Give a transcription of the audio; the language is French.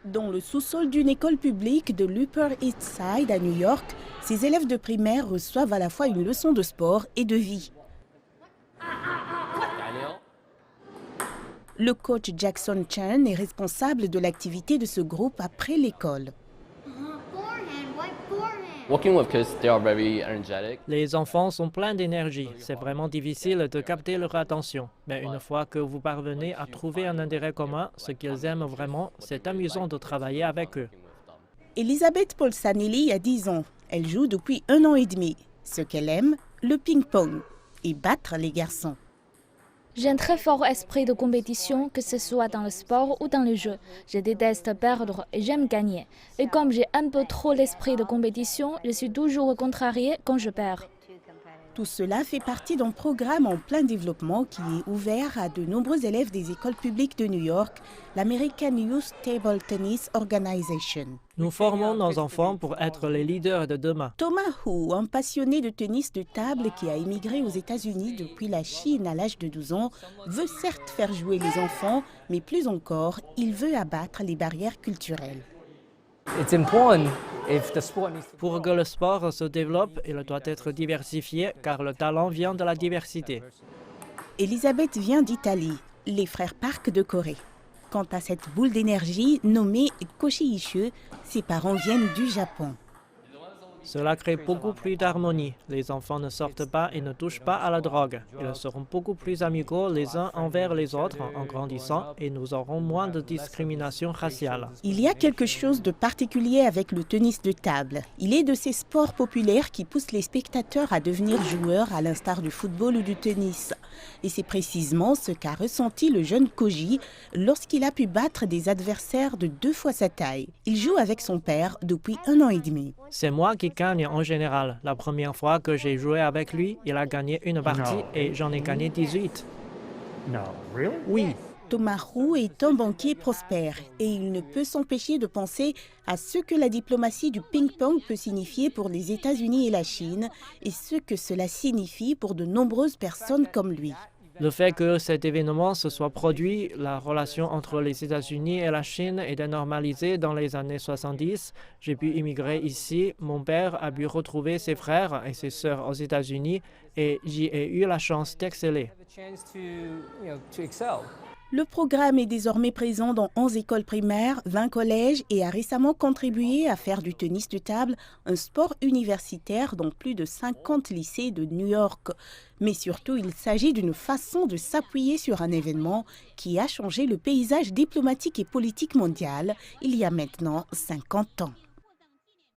Dans le sous-sol d'une école publique de l'Upper East Side à New York, ces élèves de primaire reçoivent à la fois une leçon de sport et de vie. Le coach Jackson Chen est responsable de l'activité de ce groupe après l'école. Les enfants sont pleins d'énergie. C'est vraiment difficile de capter leur attention. Mais une fois que vous parvenez à trouver un intérêt commun, ce qu'ils aiment vraiment, c'est amusant de travailler avec eux. Elisabeth Polsanelli a 10 ans. Elle joue depuis 1 an et demi. Ce qu'elle aime, le ping-pong et battre les garçons. J'ai un très fort esprit de compétition, que ce soit dans le sport ou dans le jeu. Je déteste perdre et j'aime gagner. Et comme j'ai un peu trop l'esprit de compétition, je suis toujours contrariée quand je perds. Tout cela fait partie d'un programme en plein développement qui est ouvert à de nombreux élèves des écoles publiques de New York, l'American Youth Table Tennis Organization. Nous formons nos enfants pour être les leaders de demain. Thomas Hu, un passionné de tennis de table qui a émigré aux États-Unis depuis la Chine à l'âge de 12 ans, veut certes faire jouer les enfants, mais plus encore, il veut abattre les barrières culturelles. Pour que le sport se développe, il doit être diversifié car le talent vient de la diversité. Elisabeth vient d'Italie, les frères Park de Corée. Quant à cette boule d'énergie nommée Koshi-Ishu, ses parents viennent du Japon. Cela crée beaucoup plus d'harmonie. Les enfants ne sortent pas et ne touchent pas à la drogue. Ils seront beaucoup plus amicaux les uns envers les autres en grandissant et nous aurons moins de discrimination raciale. Il y a quelque chose de particulier avec le tennis de table. Il est de ces sports populaires qui poussent les spectateurs à devenir joueurs à l'instar du football ou du tennis. Et c'est précisément ce qu'a ressenti le jeune Koji lorsqu'il a pu battre des adversaires de 2 fois sa taille. Il joue avec son père depuis 1 an et demi. C'est moi qui gagne en général. La première fois que j'ai joué avec lui, il a gagné une partie et j'en ai gagné 18. Oui. Thomas Hu est un banquier prospère et il ne peut s'empêcher de penser à ce que la diplomatie du ping-pong peut signifier pour les États-Unis et la Chine et ce que cela signifie pour de nombreuses personnes comme lui. Le fait que cet événement se soit produit, la relation entre les États-Unis et la Chine était normalisée dans les années 70. J'ai pu immigrer ici, mon père a pu retrouver ses frères et ses sœurs aux États-Unis et j'y ai eu la chance d'exceller. Le programme est désormais présent dans 11 écoles primaires, 20 collèges et a récemment contribué à faire du tennis de table un sport universitaire dans plus de 50 lycées de New York. Mais surtout, il s'agit d'une façon de s'appuyer sur un événement qui a changé le paysage diplomatique et politique mondial il y a maintenant 50 ans.